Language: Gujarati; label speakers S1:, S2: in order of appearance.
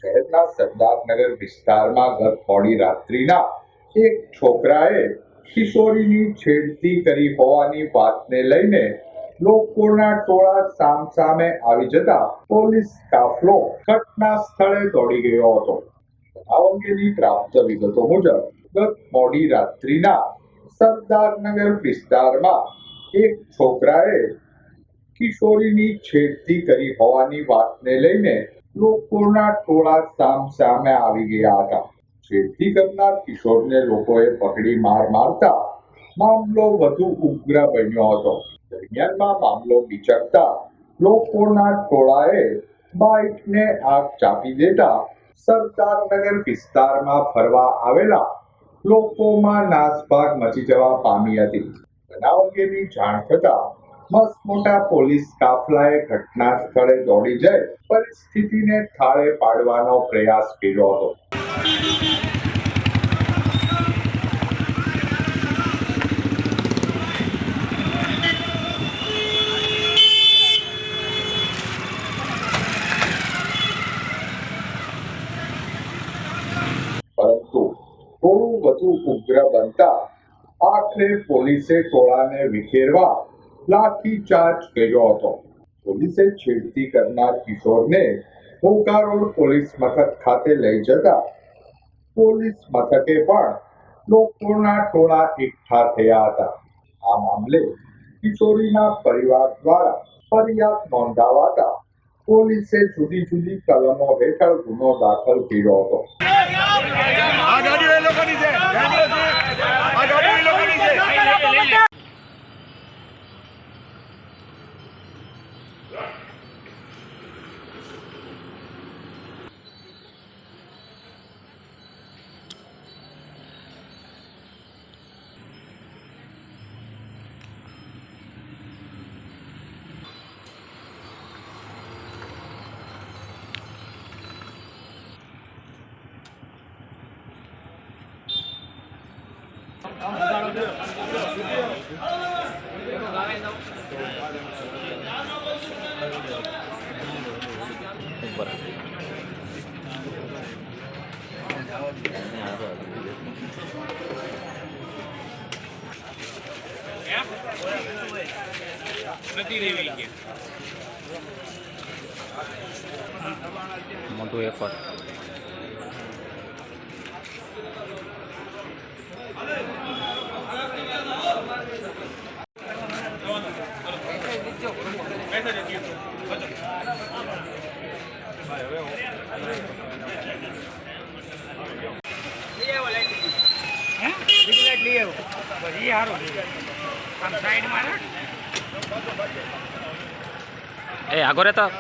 S1: શહેરના સરદારનગર વિસ્તારમાં ગત મોડી રાત્રિના એક છોકરાએ કિશોરીની છેડતી કરી હોવાની વાતને લઈને લોકોના ટોળા સામસામે આવી જતા પોલીસ કાફલો ઘટના સ્થળે દોડી ગયો હતો। બનાવ અંગેની પ્રાપ્ત વિગતો મુજબ ગત મોડી રાત્રિના સરદારનગર વિસ્તારમાં એક છોકરાએ કિશોરીની છેડતી કરી હોવાની વાતને લઈને લોકોના ટોળા સામસામે આવી ગયા હતા। છેડતી કરનાર કિશોરને લોકોએ પકડી માર મારતા મામલો વધુ ઉગ્ર બન્યો હતો। દરમિયાનમાં મામલો બિચકતા લોકોના ટોળાએ બાઇકને આગ ચાપી દેતા સરદારનગર વિસ્તારમાં ફરવા આવેલા લોકોમાં નાસભાગ મચી જવા પામી હતી। બનાવ અંગેની જાણ થતા મસમોટા પોલીસ કાફલાએ ઘટના સ્થળે દોડી જઈ પરિસ્થિતિને થાળે પાડવાનો પ્રયાસ કર્યો હતો। પરંતુ થોડું વધુ ઉગ્ર બનતા આખરે પોલીસે ટોળાને વિખેરવા લાઠીચાર્જ કર્યો હતો। પોલીસે છેડતી કરનાર કિશોરને ઘોઘા રોડ પોલીસ મથક ખાતે લઈ જતા પોલીસ મથકે પણ લોકોના ટોળા એકઠા થયા હતા। આ મામલે કિશોરીના પરિવાર દ્વારા ફરિયાદ નોંધાવાતા પોલીસે જુદી જુદી કલમો હેઠળ ગુનો દાખલ કર્યો હતો।
S2: મોટું એફર્ટ એ આગો રહેતા